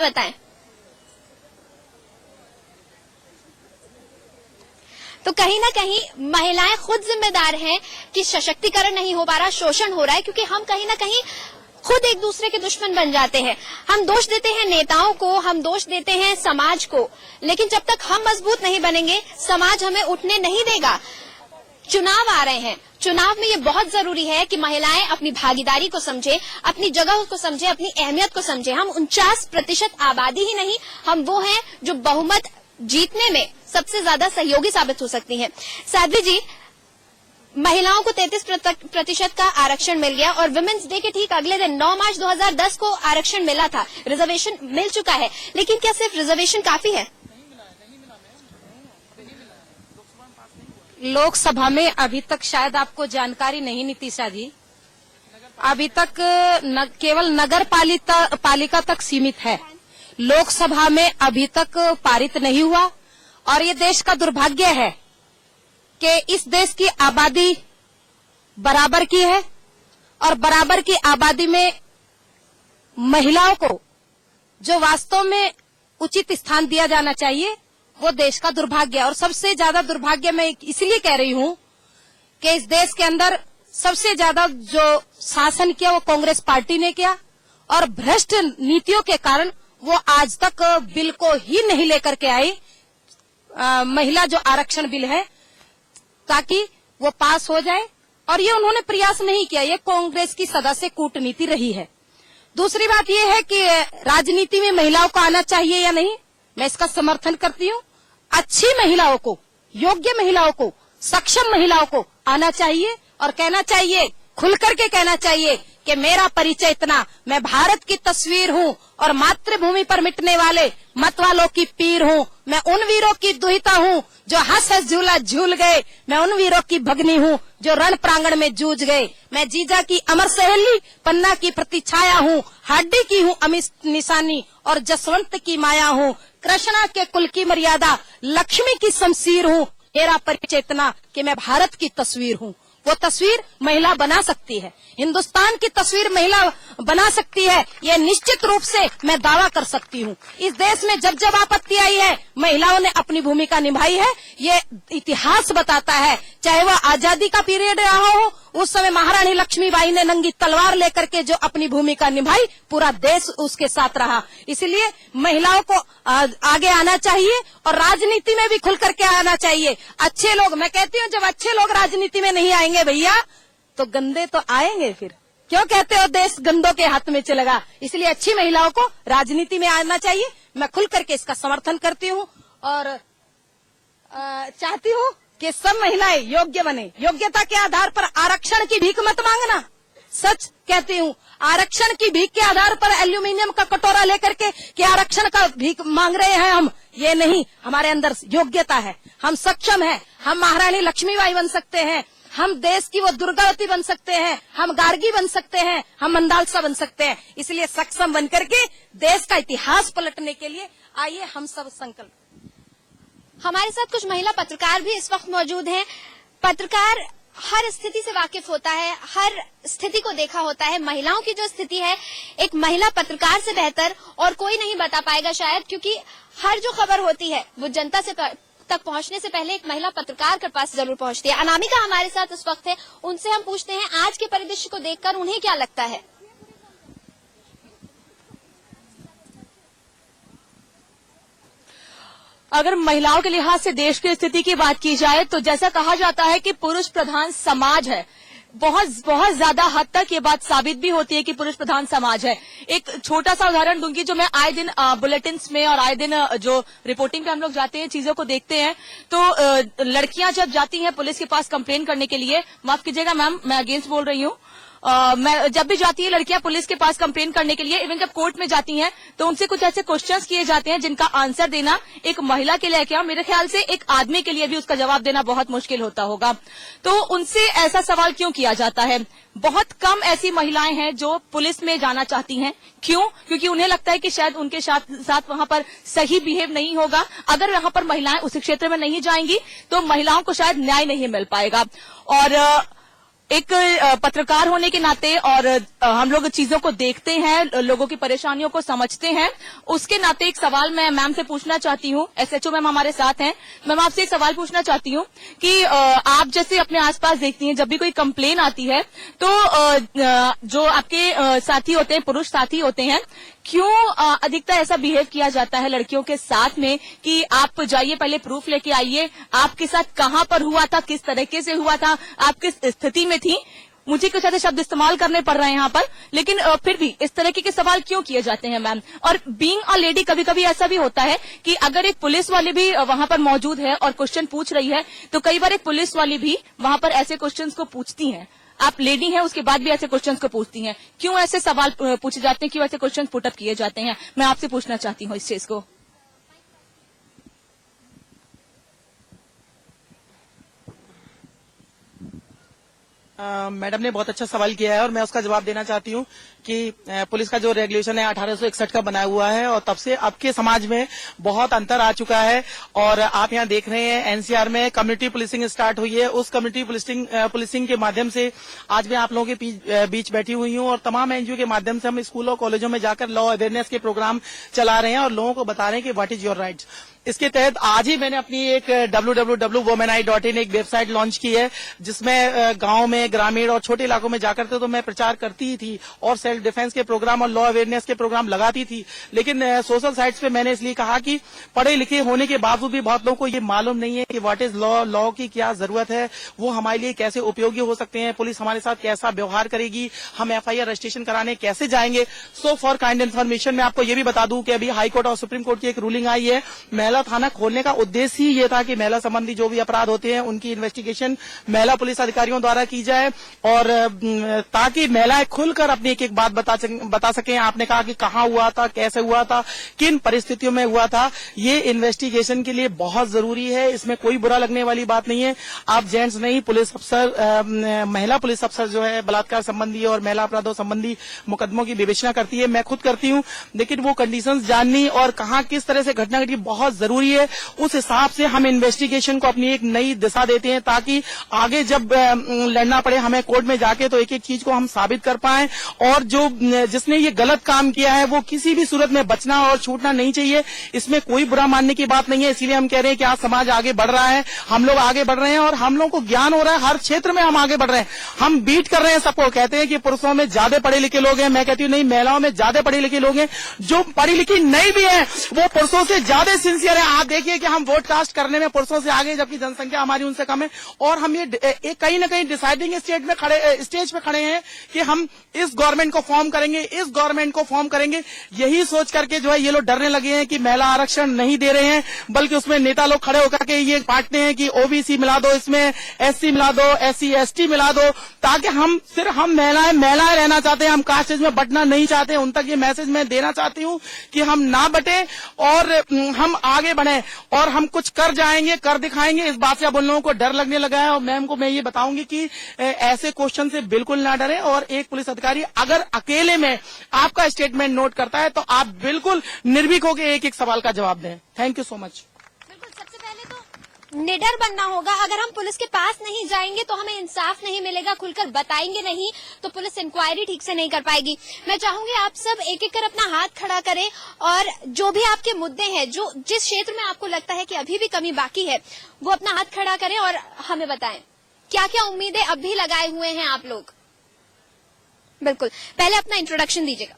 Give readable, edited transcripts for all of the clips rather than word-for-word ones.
बताएं। तो कहीं ना कहीं महिलाएं खुद जिम्मेदार हैं कि सशक्तिकरण नहीं हो पा रहा, शोषण हो रहा है, क्योंकि हम कहीं ना कहीं खुद एक दूसरे के दुश्मन बन जाते हैं। हम दोष देते हैं नेताओं को, हम दोष देते हैं समाज को, लेकिन जब तक हम मजबूत नहीं बनेंगे समाज हमें उठने नहीं देगा। चुनाव आ रहे हैं, चुनाव में ये बहुत जरूरी है कि महिलाएं अपनी भागीदारी को समझे, अपनी जगह को समझे, अपनी अहमियत को समझे। हम 49% आबादी ही नहीं, हम वो हैं जो बहुमत जीतने में सबसे ज्यादा सहयोगी साबित हो सकती हैं। साध्वी जी, महिलाओं को 33% का आरक्षण मिल गया और वुमेन्स डे के ठीक अगले दिन 9 मार्च 2010 को आरक्षण मिला था, रिजर्वेशन मिल चुका है, लेकिन क्या सिर्फ रिजर्वेशन काफी है? लोकसभा में अभी तक शायद आपको जानकारी नहीं नितिशा जी, अभी तक केवल नगर पालिका तक सीमित है। लोकसभा में अभी तक पारित नहीं हुआ और ये देश का दुर्भाग्य है कि इस देश की आबादी बराबर की है और बराबर की आबादी में महिलाओं को जो वास्तव में उचित स्थान दिया जाना चाहिए वो देश का दुर्भाग्य है। और सबसे ज्यादा दुर्भाग्य मैं इसलिए कह रही हूं कि इस देश के अंदर सबसे ज्यादा जो शासन किया वो कांग्रेस पार्टी ने किया और भ्रष्ट नीतियों के कारण वो आज तक बिल को ही नहीं लेकर के आई, महिला जो आरक्षण बिल है, ताकि वो पास हो जाए। और ये उन्होंने प्रयास नहीं किया, ये कांग्रेस की सदा से कूटनीति रही है। दूसरी बात ये है कि राजनीति में महिलाओं को आना चाहिए या नहीं, मैं इसका समर्थन करती हूँ। अच्छी महिलाओं को, योग्य महिलाओं को, सक्षम महिलाओं को आना चाहिए और कहना चाहिए, खुल करके कहना चाहिए कि मेरा परिचय इतना, मैं भारत की तस्वीर हूँ और मातृभूमि पर मिटने वाले मत वालों की पीर हूँ। मैं उन वीरों की दुहिता हूँ जो हंस हंस झूला झूल गए, मैं उन वीरों की भगनी हूँ जो रण प्रांगण में जूझ गए। मैं जीजा की अमर सहेली, पन्ना की प्रतिछाया हूँ, हाडी की हूँ अमित निशानी और जसवंत की माया हूँ, कृष्णा के कुल की मर्यादा, लक्ष्मी की शमशीर हूँ। मेरा परिचय इतना कि मैं भारत की तस्वीर हूँ। वो तस्वीर महिला बना सकती है, हिंदुस्तान की तस्वीर महिला बना सकती है, ये निश्चित रूप से मैं दावा कर सकती हूँ। इस देश में जब जब आपत्ति आई है महिलाओं ने अपनी भूमिका निभाई है, ये इतिहास बताता है। चाहे वह आजादी का पीरियड रहा हो, उस समय महारानी लक्ष्मीबाई ने नंगी तलवार लेकर के जो अपनी भूमिका निभाई, पूरा देश उसके साथ रहा। इसलिए महिलाओं को आगे आना चाहिए और राजनीति में भी खुल करके आना चाहिए। अच्छे लोग, मैं कहती हूँ जब अच्छे लोग राजनीति में नहीं आएंगे भैया तो गंदे तो आएंगे। फिर क्यों कहते हो देश गंदों के हाथ में चलेगा? इसलिए अच्छी महिलाओं को राजनीति में आना चाहिए। मैं खुल करके इसका समर्थन करती हूँ और चाहती हूँ कि सब महिलाएं योग्य बने। योग्यता के आधार पर आरक्षण की भीख मत मांगना। सच कहती हूँ, आरक्षण की भीख के आधार पर एल्यूमिनियम का कटोरा लेकर के कि आरक्षण का भीख मांग रहे हैं हम, ये नहीं। हमारे अंदर योग्यता है, हम सक्षम हैं, हम महारानी लक्ष्मीबाई बन सकते हैं, हम देश की वो दुर्गावती बन सकते हैं, हम गार्गी बन सकते हैं, हम मंदालसा बन सकते हैं। इसलिए सक्षम बन करके देश का इतिहास पलटने के लिए आइए हम सब संकल्प। हमारे साथ कुछ महिला पत्रकार भी इस वक्त मौजूद हैं। पत्रकार हर स्थिति से वाकिफ होता है, हर स्थिति को देखा होता है। महिलाओं की जो स्थिति है एक महिला पत्रकार से बेहतर और कोई नहीं बता पाएगा शायद, क्योंकि हर जो खबर होती है वो जनता से तक पहुंचने से पहले एक महिला पत्रकार के पास जरूर पहुंचती है। अनामिका हमारे साथ इस वक्त है, उनसे हम पूछते हैं आज के परिदृश्य को देखकर उन्हें क्या लगता है। अगर महिलाओं के लिहाज से देश की स्थिति की बात की जाए तो जैसा कहा जाता है कि पुरुष प्रधान समाज है, बहुत ज्यादा हद तक ये बात साबित भी होती है कि पुरुष प्रधान समाज है। एक छोटा सा उदाहरण दूंगी, जो मैं आए दिन बुलेटिन्स में और आए दिन जो रिपोर्टिंग पे हम लोग जाते हैं, चीजों को देखते हैं, तो लड़कियां जब जाती हैं पुलिस के पास कंप्लेन करने के लिए, माफ कीजिएगा मैम मैं अगेंस्ट बोल रही हूँ, मैं जब भी जाती है लड़कियां पुलिस के पास कंप्लेन करने के लिए, इवन जब कोर्ट में जाती हैं तो उनसे कुछ ऐसे क्वेश्चंस किए जाते हैं जिनका आंसर देना एक महिला के लिए क्या, मेरे ख्याल से एक आदमी के लिए भी उसका जवाब देना बहुत मुश्किल होता होगा। तो उनसे ऐसा सवाल क्यों किया जाता है? बहुत कम ऐसी महिलाएं हैं जो पुलिस में जाना चाहती हैं। क्यों? क्योंकि उन्हें लगता है कि शायद उनके साथ वहां पर सही बिहेव नहीं होगा। अगर वहां पर महिलाएं उस क्षेत्र में नहीं जाएंगी तो महिलाओं को शायद न्याय नहीं मिल पाएगा। और एक पत्रकार होने के नाते और हम लोग चीजों को देखते हैं, लोगों की परेशानियों को समझते हैं, उसके नाते एक सवाल मैं मैम से पूछना चाहती हूँ। एसएचओ मैम हमारे साथ हैं। मैम आपसे एक सवाल पूछना चाहती हूँ कि आप जैसे अपने आसपास देखती हैं, जब भी कोई कंप्लेन आती है तो जो आपके साथी होते हैं, पुरुष साथी होते हैं, क्यों अधिकतर ऐसा बिहेव किया जाता है लड़कियों के साथ में कि आप जाइए, पहले प्रूफ लेके आइए, आपके साथ कहां पर हुआ था, किस तरीके से हुआ था, आप किस स्थिति में थी। मुझे कुछ ऐसे शब्द इस्तेमाल करने पड़ रहे हैं यहाँ पर, लेकिन फिर भी इस तरह के सवाल क्यों किए जाते हैं मैम? और बीइंग अ लेडी कभी कभी ऐसा भी होता है कि अगर एक पुलिस वाली भी वहां पर मौजूद है और क्वेश्चन पूछ रही है, तो कई बार एक पुलिस वाली भी वहां पर ऐसे क्वेश्चंस को पूछती हैं। आप लेडी हैं, उसके बाद भी ऐसे क्वेश्चंस को पूछती हैं। क्यों ऐसे सवाल पूछे जाते हैं, क्यों ऐसे क्वेश्चन पुटअप किए जाते हैं? मैं आपसे पूछना चाहती हूँ इस चीज को। मैडम ने बहुत अच्छा सवाल किया है और मैं उसका जवाब देना चाहती हूँ कि पुलिस का जो रेगुलेशन है 1861 का बनाया हुआ है और तब से अब के समाज में बहुत अंतर आ चुका है। और आप यहाँ देख रहे हैं एनसीआर में कम्युनिटी पुलिसिंग स्टार्ट हुई है। उस कम्युनिटी पुलिसिंग के माध्यम से आज मैं आप लोगों के बीच बैठी हुई हूँ और तमाम एनजीओ के माध्यम से हम स्कूलों कॉलेजों में जाकर लॉ अवेयरनेस के प्रोग्राम चला रहे हैं और लोगों को बता रहे हैं कि व्हाट इज योर राइट्स। इसके तहत आज ही मैंने अपनी एक www.womenI.in एक वेबसाइट लॉन्च की है, जिसमें गांव में, ग्रामीण और छोटे इलाकों में जाकर तो मैं प्रचार करती ही थी और सेल्फ डिफेंस के प्रोग्राम और लॉ अवेयरनेस के प्रोग्राम लगाती थी। लेकिन सोशल साइट्स पे मैंने इसलिए कहा कि पढ़े लिखे होने के बावजूद भी बहुत लोगों को ये मालूम नहीं है कि व्हाट इज लॉ, लॉ की क्या जरूरत है, वो हमारे लिए कैसे उपयोगी हो सकते हैं, पुलिस हमारे साथ कैसा व्यवहार करेगी, हम FIR रजिस्ट्रेशन कराने कैसे जाएंगे। सो फॉर काइंड इन्फॉर्मेशन मैं आपको ये भी बता दूं कि अभी हाईकोर्ट और सुप्रीम कोर्ट की एक रूलिंग आई है। महिला थाना खोलने का उद्देश्य ही ये था कि महिला संबंधी जो भी अपराध होते हैं उनकी इन्वेस्टिगेशन महिला पुलिस अधिकारियों द्वारा की जाए और ताकि महिलाएं खुलकर अपनी एक एक बात बता सकें। आपने कहा कि कहां हुआ था, कैसे हुआ था, किन परिस्थितियों में हुआ था, ये इन्वेस्टिगेशन के लिए बहुत जरूरी है। इसमें कोई बुरा लगने वाली बात नहीं है। आप जेंट्स नहीं, पुलिस अफसर, महिला पुलिस अफसर जो है बलात्कार संबंधी और महिला अपराधों संबंधी मुकदमों की विवेचना करती है, मैं खुद करती हूं। लेकिन वो कंडीशंस जाननी और कहां किस तरह से घटना घटी बहुत जरूरी है। उस हिसाब से हम इन्वेस्टिगेशन को अपनी एक नई दिशा देते हैं ताकि आगे जब लड़ना पड़े हमें कोर्ट में जाके तो एक एक चीज को हम साबित कर पाएं और जो जिसने ये गलत काम किया है वो किसी भी सूरत में बचना और छूटना नहीं चाहिए। इसमें कोई बुरा मानने की बात नहीं है। इसीलिए हम कह रहे हैं कि आज समाज आगे बढ़ रहा है, हम लोग आगे बढ़ रहे हैं और हम लोगों को ज्ञान हो रहा है। हर क्षेत्र में हम आगे बढ़ रहे हैं। हम बीट कर रहे हैं सबको। कहते हैं कि पुरुषों में ज्यादा पढ़े लिखे लोग हैं, मैं कहती हूँ नहीं, महिलाओं में ज्यादा पढ़े लिखे लोग हैं। जो पढ़ी लिखी नहीं भी है वो पुरुषों से ज्यादा सिंसियर है। आप देखिए कि हम वोट कास्ट करने में पुरुषों से आगे, जबकि जनसंख्या हमारी उनसे कम है। और हम ये कहीं ना कहीं डिसाइडिंग स्टेज पे खड़े हैं कि हम इस गवर्नमेंट को फॉर्म करेंगे, इस गवर्नमेंट को फॉर्म करेंगे। यही सोच करके जो है ये लोग डरने लगे हैं कि महिला आरक्षण नहीं दे रहे हैं, बल्कि उसमें नेता लोग खड़े होकर के ये बांटते हैं कि ओबीसी मिला दो, इसमें SC मिला दो, SC ST मिला दो, ताकि हम सिर्फ हम महिलाएं रहना चाहते हैं, हम कास्टेज में बटना नहीं चाहते। उन तक ये मैसेज मैं देना चाहती हूँ कि हम ना बटे और हम आगे बढ़े और हम कुछ कर जाएंगे, कर दिखाएंगे। इस बात से अब उन लोगों को डर लगने लगा है और मैम को मैं ये बताऊंगी कि ऐसे क्वेश्चन से बिल्कुल ना डरे। और एक पुलिस अधिकारी अगर अकेले में आपका स्टेटमेंट नोट करता है तो आप बिल्कुल निर्भीक होकर एक एक सवाल का जवाब दें। Thank you so much. बिल्कुल, सबसे पहले तो निडर बनना होगा। अगर हम पुलिस के पास नहीं जाएंगे तो हमें इंसाफ नहीं मिलेगा, खुलकर बताएंगे नहीं तो पुलिस इंक्वायरी ठीक से नहीं कर पाएगी। मैं चाहूंगी आप सब एक एक कर अपना हाथ खड़ा करें और जो भी आपके मुद्दे हैं, जो जिस क्षेत्र में आपको लगता है कि अभी भी कमी बाकी है, वो अपना हाथ खड़ा करें और हमें बताएं क्या क्या उम्मीदें अब भी लगाए हुए हैं आप लोग। बिल्कुल, पहले अपना इंट्रोडक्शन दीजिएगा।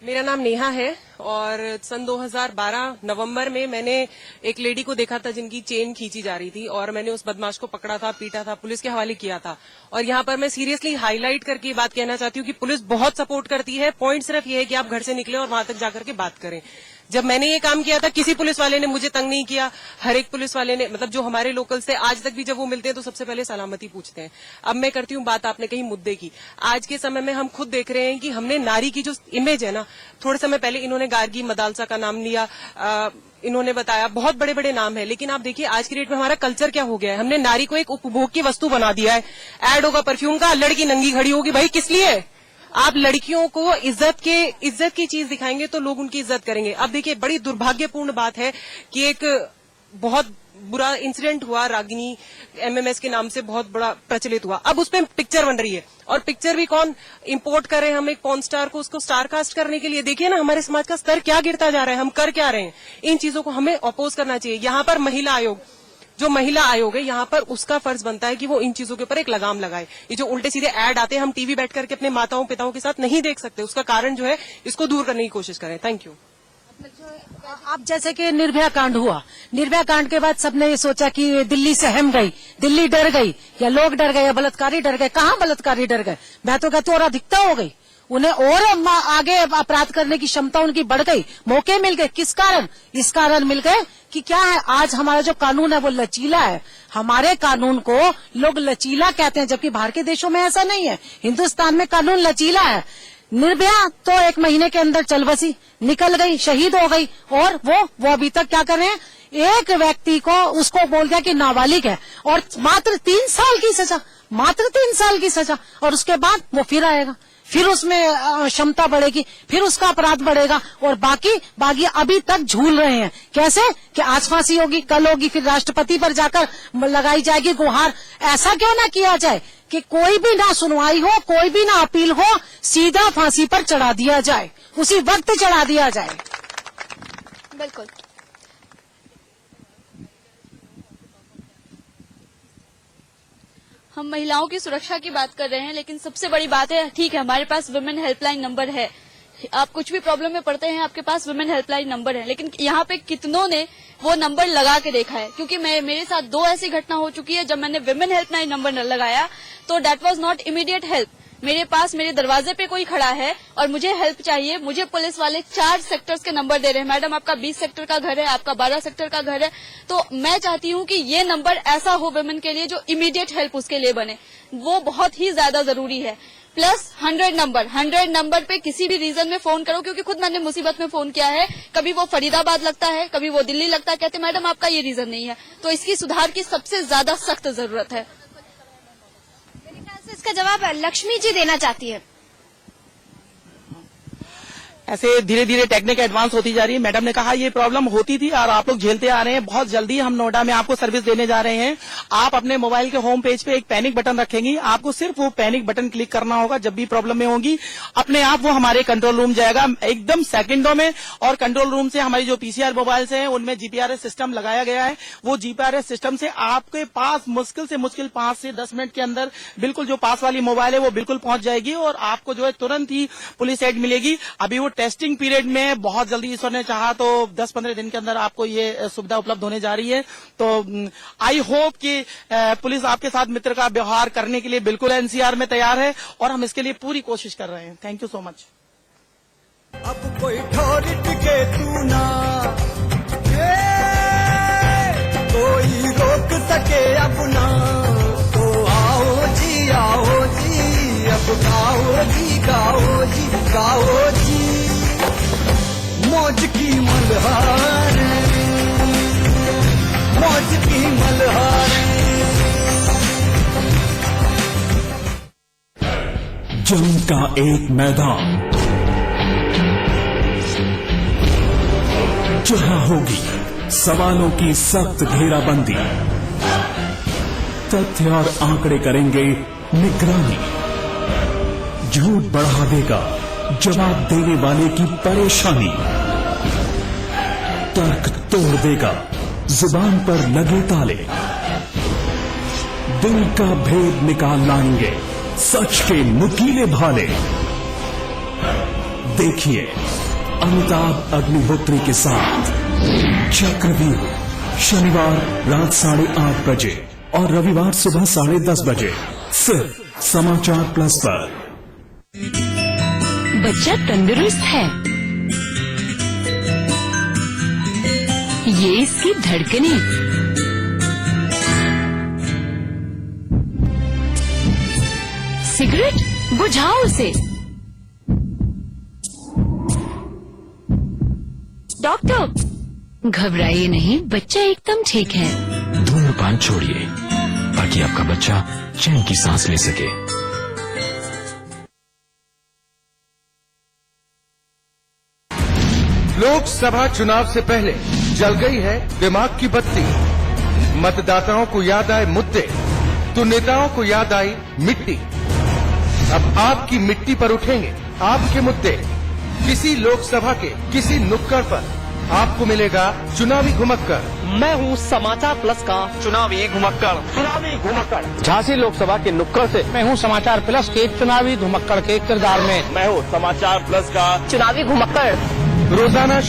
मेरा नाम नेहा है और सन 2012 नवंबर में मैंने एक लेडी को देखा था जिनकी चेन खींची जा रही थी और मैंने उस बदमाश को पकड़ा था, पीटा था, पुलिस के हवाले किया था। और यहाँ पर मैं सीरियसली हाईलाइट करके ये बात कहना चाहती हूँ कि पुलिस बहुत सपोर्ट करती है। पॉइंट सिर्फ ये है कि आप घर से निकले और वहां तक जाकर के बात करें। जब मैंने ये काम किया था किसी पुलिस वाले ने मुझे तंग नहीं किया। हर एक पुलिस वाले ने, मतलब जो हमारे लोकल से आज तक भी जब वो मिलते हैं तो सबसे पहले सलामती पूछते हैं। अब मैं करती हूँ बात, आपने कही मुद्दे की। आज के समय में हम खुद देख रहे हैं कि हमने नारी की जो इमेज है ना, थोड़े समय पहले इन्होंने गार्गी मदालसा का नाम लिया, इन्होंने बताया बहुत बड़े बड़े नाम है, लेकिन आप देखिए आज की डेट में हमारा कल्चर क्या हो गया है। हमने नारी को एक उपभोग की वस्तु बना दिया है। ऐड होगा परफ्यूम का, लड़की नंगी खड़ी होगी, भाई किस लिए? आप लड़कियों को इज्जत की चीज दिखाएंगे तो लोग उनकी इज्जत करेंगे। अब देखिए बड़ी दुर्भाग्यपूर्ण बात है कि एक बहुत बुरा इंसिडेंट हुआ, रागिनी MMS के नाम से बहुत बड़ा प्रचलित हुआ। अब उस पर पिक्चर बन रही है, और पिक्चर भी कौन इंपोर्ट कर रहे हैं? हम एक पॉर्न स्टार को उसको स्टार कास्ट करने के लिए। देखिए ना हमारे समाज का स्तर क्या गिरता जा रहा है, हम कर क्या रहे हैं। इन चीजों को हमें अपोज करना चाहिए। यहाँ पर महिला आयोग, जो महिला आयोग है, यहाँ पर उसका फर्ज बनता है कि वो इन चीजों के ऊपर एक लगाम लगाए। ये जो उल्टे सीधे ऐड आते हैं, हम टीवी बैठ करके अपने माताओं पिताओं के साथ नहीं देख सकते। उसका कारण जो है, इसको दूर करने की कोशिश करें। Thank you. अब जैसे कि निर्भया कांड हुआ, निर्भया कांड के बाद सबने ये सोचा कि दिल्ली सहम गई, दिल्ली डर गई, या लोग डर गए, या बलात्कारी डर गए। कहाँ बलात्कारी डर गए? मैं तो कहती हूँ और अधिकता हो गई, उन्हें और आगे अपराध करने की क्षमता उनकी बढ़ गई, मौके मिल गए। किस कारण? इस कारण मिल गए कि क्या है, आज हमारा जो कानून है वो लचीला है। हमारे कानून को लोग लचीला कहते हैं, जबकि बाहर के देशों में ऐसा नहीं है। हिंदुस्तान में कानून लचीला है। निर्भया तो 1 महीने के अंदर चल बसी, निकल गई, शहीद हो गई, और वो अभी तक क्या कर रहे हैं? एक व्यक्ति को उसको बोल दिया कि नाबालिग है, और मात्र 3 साल की सजा, मात्र 3 साल की सजा, और उसके बाद वो फिर आएगा, फिर उसमें क्षमता बढ़ेगी, फिर उसका अपराध बढ़ेगा, और बाकी अभी तक झूल रहे हैं। कैसे? कि आज फांसी होगी, कल होगी, फिर राष्ट्रपति पर जाकर लगाई जाएगी गुहार। ऐसा क्यों ना किया जाए कि कोई भी ना सुनवाई हो, कोई भी ना अपील हो, सीधा फांसी पर चढ़ा दिया जाए, उसी वक्त चढ़ा दिया जाए। बिल्कुल। हम महिलाओं की सुरक्षा की बात कर रहे हैं, लेकिन सबसे बड़ी बात है, ठीक है हमारे पास वुमेन हेल्पलाइन नंबर है, आप कुछ भी प्रॉब्लम में पड़ते हैं आपके पास वुमेन हेल्पलाइन नंबर है, लेकिन यहाँ पे कितनों ने वो नंबर लगा के देखा है? क्योंकि मेरे साथ 2 ऐसी घटना हो चुकी है, जब मैंने वुमेन हेल्पलाइन नंबर लगाया तो that was not immediate help. मेरे पास मेरे दरवाजे पे कोई खड़ा है और मुझे हेल्प चाहिए, मुझे पुलिस वाले 4 सेक्टर्स के नंबर दे रहे हैं, मैडम आपका 20 सेक्टर का घर है, आपका 12 सेक्टर का घर है। तो मैं चाहती हूँ कि ये नंबर ऐसा हो वुमेन के लिए जो इमीडिएट हेल्प उसके लिए बने, वो बहुत ही ज्यादा जरूरी है। प्लस 100 नंबर पे किसी भी रीजन में फोन करो, क्योंकि खुद मैंने मुसीबत में फोन किया है, कभी वो फरीदाबाद लगता है, कभी वो दिल्ली लगता है, कहते मैडम आपका ये रीजन नहीं है। तो इसकी सुधार की सबसे ज्यादा सख्त जरूरत है। मेरे ख्याल से इसका जवाब लक्ष्मी जी देना चाहती है। ऐसे धीरे धीरे टेक्निक एडवांस होती जा रही है। मैडम ने कहा ये प्रॉब्लम होती थी और आप लोग झेलते आ रहे हैं। बहुत जल्दी हम नोएडा में आपको सर्विस देने जा रहे हैं। आप अपने मोबाइल के होम पेज पे एक पैनिक बटन रखेंगी, आपको सिर्फ वो पैनिक बटन क्लिक करना होगा। जब भी प्रॉब्लम में होगी अपने आप वो हमारे कंट्रोल रूम जाएगा एकदम सेकंडों में, और कंट्रोल रूम से हमारी जो PCR मोबाइल्स हैं उनमें GPRS सिस्टम लगाया गया है। वो GPRS सिस्टम से आपके पास मुश्किल से मुश्किल 5 से 10 मिनट के अंदर बिल्कुल जो पास वाली मोबाइल है वो बिल्कुल पहुंच जाएगी, और आपको जो है तुरंत ही पुलिस एड मिलेगी। अभी वो टेस्टिंग पीरियड में, बहुत जल्दी ईश्वर ने चाहा तो 10-15 दिन के अंदर आपको ये सुविधा उपलब्ध होने जा रही है। तो आई होप कि पुलिस आपके साथ मित्र का व्यवहार करने के लिए बिल्कुल NCR में तैयार है, और हम इसके लिए पूरी कोशिश कर रहे हैं। Thank you so much. अब कोई ठोर टिके तू ना, कोई रोक सके अब ना, तो आओ जी अब गाओ जी गाओ जी गाओ जी, मौज की मल्हार, मौज की मल्हार। जंग का एक मैदान जहां होगी सवालों की सख्त घेराबंदी, तथ्य और आंकड़े करेंगे निगरानी, झूठ बढ़ा देगा जवाब देने वाले की परेशानी, तर्क तोड़ देगा जुबान पर लगे ताले, दिल का भेद निकाल लाएंगे सच के नुकीले भाले। देखिए अमिताभ अग्निहोत्री के साथ चक्रव्यूह, शनिवार रात 8:30 बजे और रविवार सुबह 10:30 बजे, सिर्फ समाचार प्लस पर। बच्चा तंदुरुस्त है, ये इसकी धड़कनें, सिगरेट बुझाओ उसे। डॉक्टर घबराइए नहीं, बच्चा एकदम ठीक है। धूम्रपान छोड़िए ताकि आपका बच्चा चैन की सांस ले सके। लोकसभा चुनाव से पहले जल गई है दिमाग की बत्ती। मतदाताओं को याद आए मुद्दे तो नेताओं को याद आई मिट्टी। अब आपकी मिट्टी पर उठेंगे आपके मुद्दे। किसी लोकसभा के किसी नुक्कड़ पर आपको मिलेगा चुनावी घुमक्कड़। मैं हूँ समाचार प्लस का चुनावी घुमक्कड़। झांसी लोकसभा के नुक्कड़ से मैं हूँ समाचार प्लस के चुनावी घुमक्कड़ के किरदार में। मैं हूँ समाचार प्लस का चुनावी घुमक्कड़। रोजाना